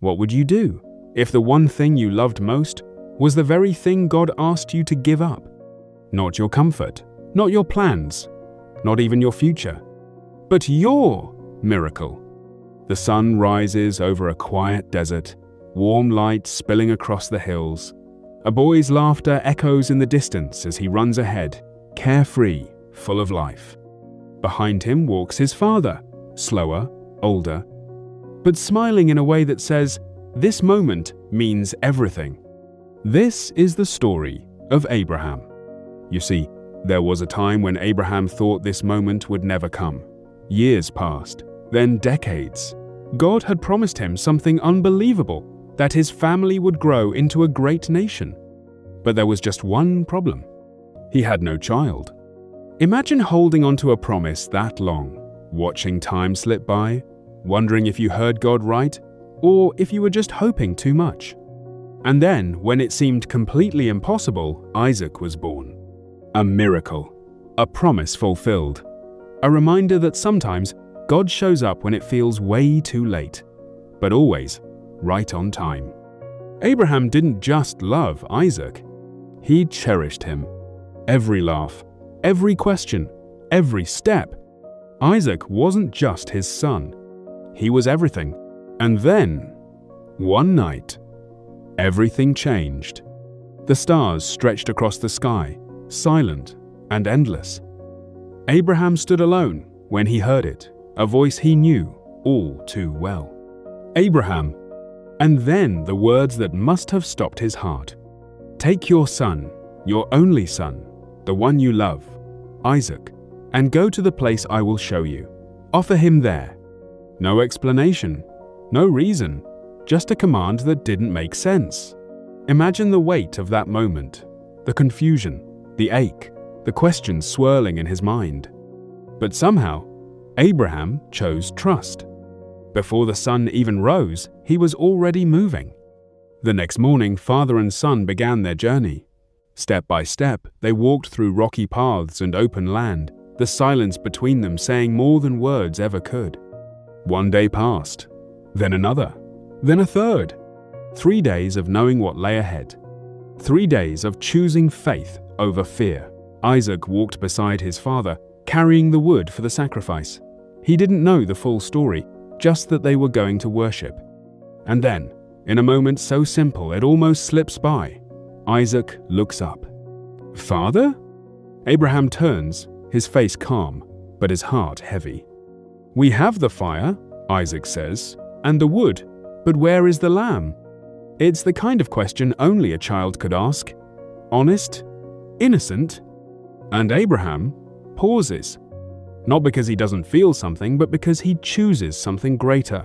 What would you do if the one thing you loved most was the very thing God asked you to give up? Not your comfort, not your plans, not even your future, but your miracle. The sun rises over a quiet desert, warm light spilling across the hills. A boy's laughter echoes in the distance as he runs ahead, carefree, full of life. Behind him walks his father, slower, older, but smiling in a way that says, "This moment means everything." This is the story of Abraham. You see, there was a time when Abraham thought this moment would never come. Years passed, then decades. God had promised him something unbelievable, that his family would grow into a great nation. But there was just one problem. He had no child. Imagine holding on to a promise that long, watching time slip by, wondering if you heard God right, or if you were just hoping too much. And then, when it seemed completely impossible, Isaac was born. A miracle, a promise fulfilled, a reminder that sometimes God shows up when it feels way too late, but always right on time. Abraham didn't just love Isaac, he cherished him. Every laugh, every question, every step. Isaac wasn't just his son, he was everything. And then, one night, everything changed. The stars stretched across the sky, silent and endless. Abraham stood alone when he heard it, a voice he knew all too well. Abraham, and then the words that must have stopped his heart. "Take your son, your only son, the one you love, Isaac, and go to the place I will show you. Offer him there." No explanation, no reason, just a command that didn't make sense. Imagine the weight of that moment, the confusion, the ache, the questions swirling in his mind. But somehow, Abraham chose trust. Before the sun even rose, he was already moving. The next morning, father and son began their journey. Step by step, they walked through rocky paths and open land, the silence between them saying more than words ever could. One day passed, then another, then a third. 3 days of knowing what lay ahead. 3 days of choosing faith over fear. Isaac walked beside his father, carrying the wood for the sacrifice. He didn't know the full story, just that they were going to worship. And then, in a moment so simple it almost slips by, Isaac looks up. "Father?" Abraham turns, his face calm, but his heart heavy. "We have the fire," Isaac says, "and the wood, but where is the lamb?" It's the kind of question only a child could ask. Honest, innocent, and Abraham pauses. Not because he doesn't feel something, but because he chooses something greater.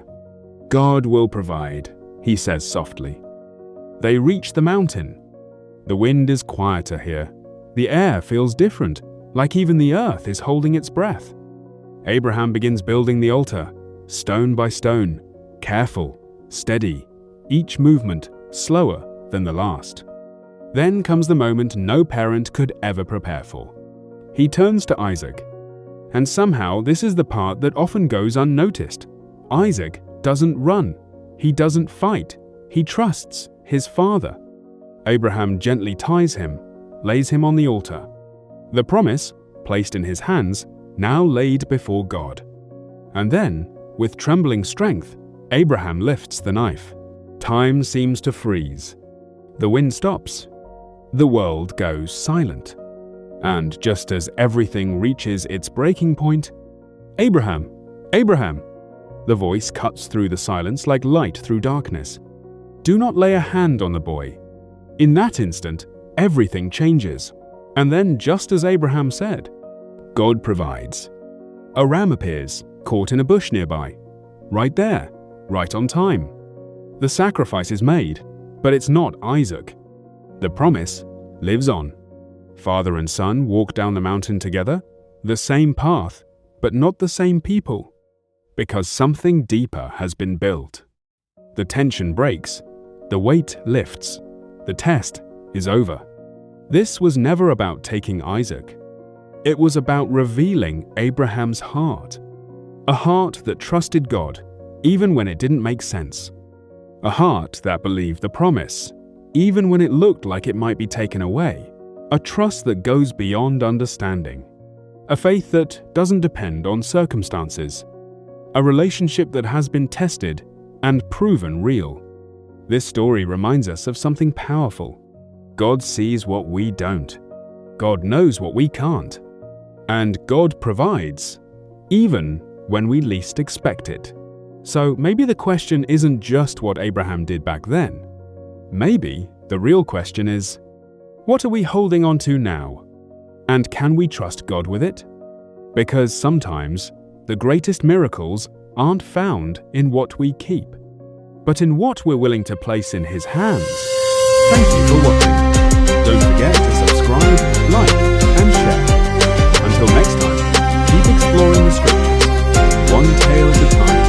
"God will provide," he says softly. They reach the mountain. The wind is quieter here. The air feels different, like even the earth is holding its breath. Abraham begins building the altar, stone by stone, careful, steady, each movement slower than the last. Then comes the moment no parent could ever prepare for. He turns to Isaac. And somehow this is the part that often goes unnoticed. Isaac doesn't run. He doesn't fight. He trusts his father. Abraham gently ties him, lays him on the altar. The promise, placed in his hands, now laid before God. And then, with trembling strength, Abraham lifts the knife. Time seems to freeze. The wind stops. The world goes silent. And just as everything reaches its breaking point, "Abraham, Abraham!" The voice cuts through the silence like light through darkness. Do not lay a hand on the boy. In that instant, everything changes. And then, just as Abraham said, God provides. A ram appears, caught in a bush nearby. Right there, right on time. The sacrifice is made, but it's not Isaac. The promise lives on. Father and son walk down the mountain together, the same path, but not the same people. Because something deeper has been built. The tension breaks, the weight lifts, the test is over. This was never about taking Isaac. It was about revealing Abraham's heart. A heart that trusted God, even when it didn't make sense. A heart that believed the promise, even when it looked like it might be taken away. A trust that goes beyond understanding. A faith that doesn't depend on circumstances. A relationship that has been tested and proven real. This story reminds us of something powerful. God sees what we don't. God knows what we can't. And God provides, even when we least expect it. So maybe the question isn't just what Abraham did back then. Maybe the real question is, what are we holding on to now? And can we trust God with it? Because sometimes the greatest miracles aren't found in what we keep, but in what we're willing to place in His hands. Thank you for watching. Don't forget to subscribe, like, and share. Until next time, keep exploring the Scriptures, one tale at a time.